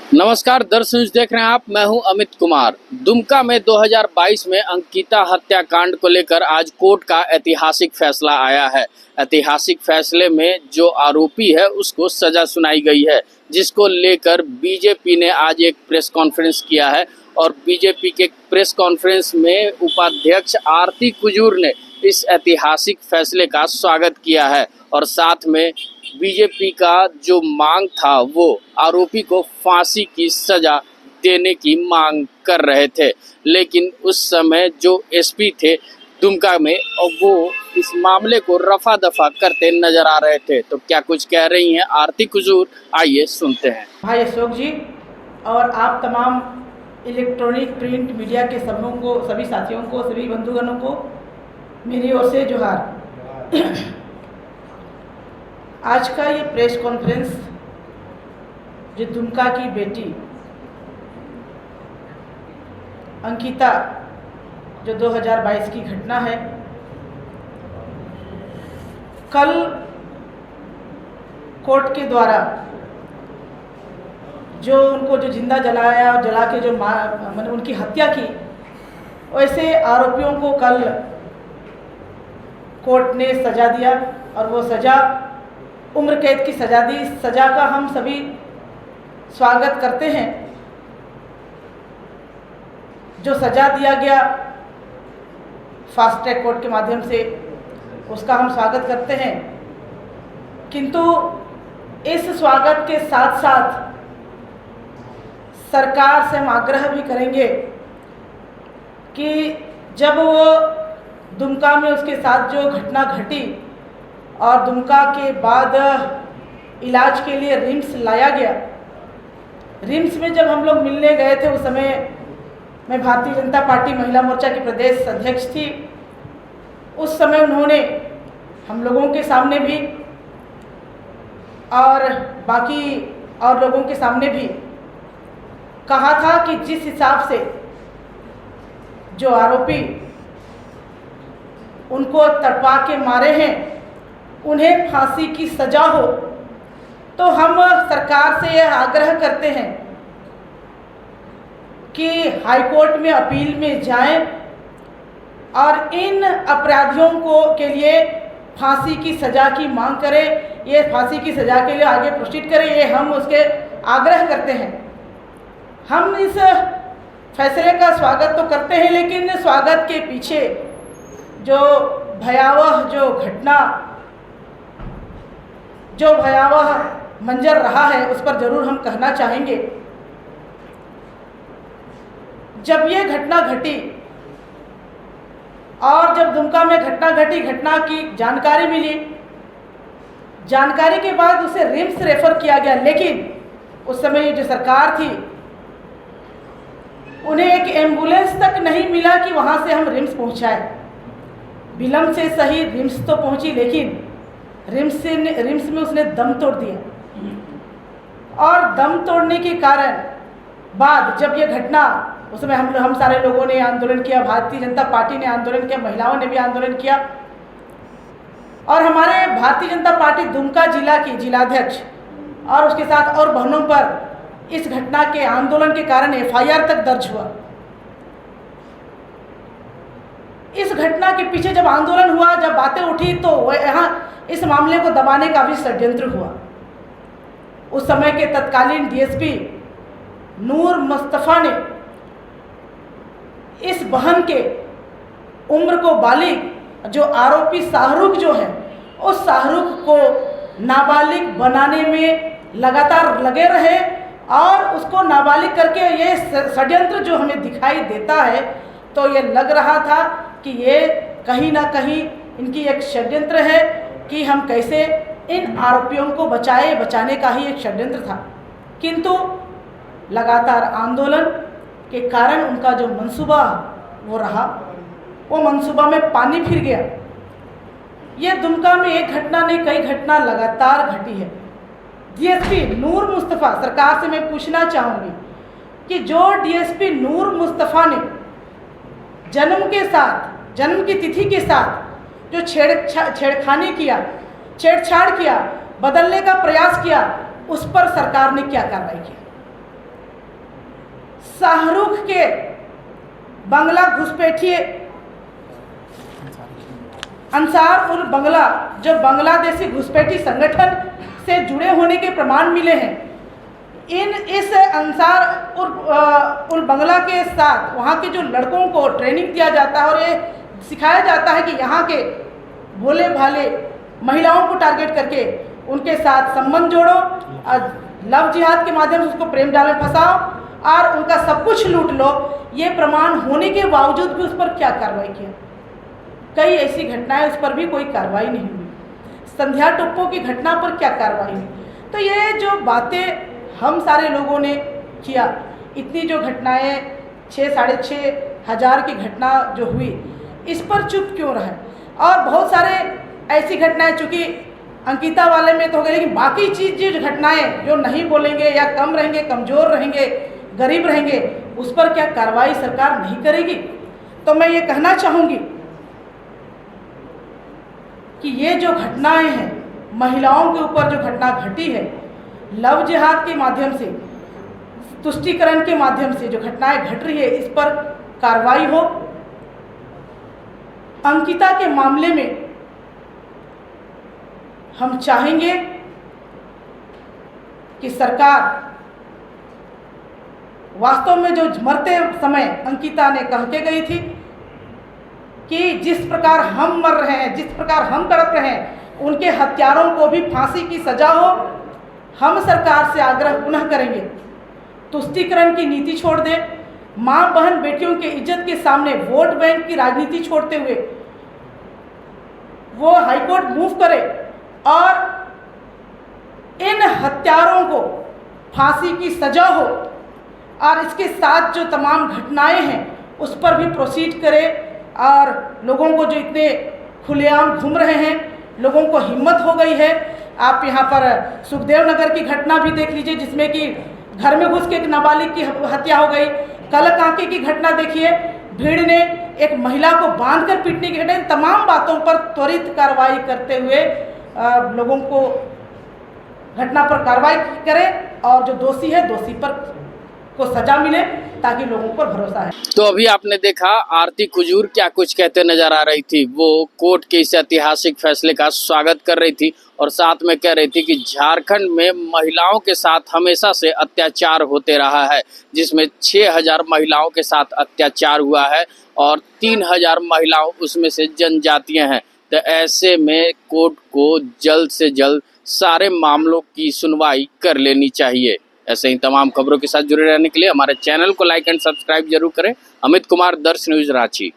नमस्कार दर्शक, देख रहे हैं आप। मैं हूं अमित कुमार। दुमका में 2022 में अंकिता हत्याकांड को लेकर आज कोर्ट का ऐतिहासिक फैसला आया है। ऐतिहासिक फैसले में जो आरोपी है उसको सजा सुनाई गई है, जिसको लेकर बीजेपी ने आज एक प्रेस कॉन्फ्रेंस किया है। और बीजेपी के प्रेस कॉन्फ्रेंस में उपाध्यक्ष आरती कुजूर ने इस ऐतिहासिक फैसले का स्वागत किया है और साथ में बीजेपी का जो मांग था वो आरोपी को फांसी की सजा देने की मांग कर रहे थे। लेकिन उस समय जो एसपी थे दुमका में, और वो इस मामले को रफा दफा करते नजर आ रहे थे। तो क्या कुछ कह रही हैं आरती कुजूर, आइए सुनते हैं। भाई अशोक जी और आप तमाम इलेक्ट्रॉनिक प्रिंट मीडिया के सबों को, सभी साथियों को, सभी बंधुगणों को मेरी ओर से जोहार। आज का ये प्रेस कॉन्फ्रेंस जो दुमका की बेटी अंकिता, जो 2022 की घटना है, कल कोर्ट के द्वारा जो उनको जो जिंदा जलाया और जला के जो मैंने उनकी हत्या की, वैसे आरोपियों को कल कोर्ट ने सज़ा दिया और वो सज़ा उम्र कैद की सज़ा दी। सज़ा का हम सभी स्वागत करते हैं। जो सज़ा दिया गया फास्ट ट्रैक कोर्ट के माध्यम से, उसका हम स्वागत करते हैं। किंतु इस स्वागत के साथ साथ सरकार से हम आग्रह भी करेंगे कि जब वो दुमका में उसके साथ जो घटना घटी और दुमका के बाद इलाज के लिए रिम्स लाया गया, रिम्स में जब हम लोग मिलने गए थे, उस समय मैं भारतीय जनता पार्टी महिला मोर्चा की प्रदेश अध्यक्ष थी। उस समय उन्होंने हम लोगों के सामने भी और बाकी और लोगों के सामने भी कहा था कि जिस हिसाब से जो आरोपी उनको तड़पा के मारे हैं, उन्हें फांसी की सज़ा हो। तो हम सरकार से यह आग्रह करते हैं कि हाईकोर्ट में अपील में जाएं और इन अपराधियों को के लिए फांसी की सज़ा की मांग करें। ये फांसी की सज़ा के लिए आगे प्रोसीड करें, ये हम उसके आग्रह करते हैं। हम इस फैसले का स्वागत तो करते हैं, लेकिन स्वागत के पीछे जो भयावह मंजर रहा है, उस पर ज़रूर हम कहना चाहेंगे। जब ये घटना घटी और जब दुमका में घटना घटी, घटना की जानकारी मिली, जानकारी के बाद उसे रिम्स रेफर किया गया। लेकिन उस समय जो सरकार थी, उन्हें एक एम्बुलेंस तक नहीं मिला कि वहाँ से हम रिम्स पहुँचाए। विलम्ब से सही रिम्स तो पहुँची, लेकिन रिम्स में उसने दम तोड़ दिया। और दम तोड़ने के कारण बाद जब ये घटना, उस समय हम सारे लोगों ने आंदोलन किया, भारतीय जनता पार्टी ने आंदोलन किया, महिलाओं ने भी आंदोलन किया और हमारे भारतीय जनता पार्टी दुमका जिला की जिलाध्यक्ष और उसके साथ और बहनों पर इस घटना के आंदोलन के कारण एफआईआर तक दर्ज हुआ। इस घटना के पीछे जब आंदोलन हुआ, जब बातें उठी, तो यहाँ इस मामले को दबाने का भी षड्यंत्र हुआ। उस समय के तत्कालीन डीएसपी नूर मुस्तफ़ा ने इस बहन के उम्र को बालिग, जो आरोपी शाहरुख जो है, उस शाहरुख को नाबालिग बनाने में लगातार लगे रहे और उसको नाबालिग करके ये षड्यंत्र जो हमें दिखाई देता है, तो ये लग रहा था कि ये कहीं ना कहीं इनकी एक षड्यंत्र है कि हम कैसे इन आरोपियों को बचाने का ही एक षड्यंत्र था। किंतु लगातार आंदोलन के कारण उनका जो मंसूबा वो रहा, वो मंसूबा में पानी फिर गया। ये दुमका में एक घटना नहीं, कई घटना लगातार घटी है। डीएसपी नूर मुस्तफ़ा, सरकार से मैं पूछना चाहूँगी कि जो डीएसपी नूर मुस्तफ़ा ने जन्म की तिथि के साथ जो छेड़छाड़ किया, बदलने का प्रयास किया, उस पर सरकार ने क्या कार्रवाई की? शाहरुख के बंगला घुसपैठिए अंसार उल बंगला जो बांग्लादेशी घुसपैठी संगठन से जुड़े होने के प्रमाण मिले हैं। इस अंसार उल बंगला के साथ वहाँ के जो लड़कों को ट्रेनिंग दिया जाता है और ये सिखाया जाता है कि यहाँ के भोले भाले महिलाओं को टारगेट करके उनके साथ संबंध जोड़ो, लव जिहाद के माध्यम से उसको प्रेम जाल में फंसाओ और उनका सब कुछ लूट लो। ये प्रमाण होने के बावजूद भी उस पर क्या कार्रवाई किया? कई ऐसी घटनाएं, उस पर भी कोई कार्रवाई नहीं हुई। संध्या टोप्पो की घटना पर क्या कार्रवाई हुई? तो ये जो बातें हम सारे लोगों ने किया, इतनी जो घटनाएं 6-6.5 हज़ार की घटना जो हुई, इस पर चुप क्यों रहे? और बहुत सारे ऐसी घटनाएं, चूँकि अंकिता वाले में तो हो गई, लेकिन बाकी चीज़ जो घटनाएं जो नहीं बोलेंगे या कम रहेंगे, कमज़ोर रहेंगे, गरीब रहेंगे, उस पर क्या कार्रवाई सरकार नहीं करेगी? तो मैं ये कहना चाहूँगी कि ये जो घटनाएं हैं, महिलाओं के ऊपर जो घटना घटी है, लव जिहाद के माध्यम से, तुष्टीकरण के माध्यम से जो घटनाएं घट रही है, इस पर कार्रवाई हो। अंकिता के मामले में हम चाहेंगे कि सरकार वास्तव में जो मरते समय अंकिता ने कह के गई थी कि जिस प्रकार हम मर रहे हैं, जिस प्रकार हम तड़प रहे हैं, उनके हत्यारों को भी फांसी की सजा हो। हम सरकार से आग्रह पुनः करेंगे, तुष्टीकरण की नीति छोड़ दें, माँ बहन बेटियों के इज्जत के सामने वोट बैंक की राजनीति छोड़ते हुए वो हाईकोर्ट मूव करे और इन हत्यारों को फांसी की सजा हो और इसके साथ जो तमाम घटनाएं हैं उस पर भी प्रोसीड करे। और लोगों को जो इतने खुलेआम घूम रहे हैं, लोगों को हिम्मत हो गई है। आप यहाँ पर सुखदेव नगर की घटना भी देख लीजिए, जिसमें कि घर में घुस के एक नाबालिग की हत्या हो गई। कलकांके की घटना देखिए, भीड़ ने एक महिला को बांधकर पीटने की घटना। तमाम बातों पर त्वरित कार्रवाई करते हुए लोगों को घटना पर कार्रवाई करें और जो दोषी है, दोषी पर को सजा मिले, ताकि लोगों पर भरोसा है। तो अभी आपने देखा आरती कुजूर क्या कुछ कहते नजर आ रही थी। वो कोर्ट के इस ऐतिहासिक फैसले का स्वागत कर रही थी और साथ में कह रही थी कि झारखंड में महिलाओं के साथ हमेशा से अत्याचार होते रहा है, जिसमें 6,000 महिलाओं के साथ अत्याचार हुआ है और 3,000 महिलाओं उसमें से जनजातीय हैं। तो ऐसे में कोर्ट को जल्द से जल्द सारे मामलों की सुनवाई कर लेनी चाहिए। ऐसे ही तमाम खबरों के साथ जुड़े रहने के लिए हमारे चैनल को लाइक एंड सब्सक्राइब जरूर करें। अमित कुमार, दर्श न्यूज, रांची।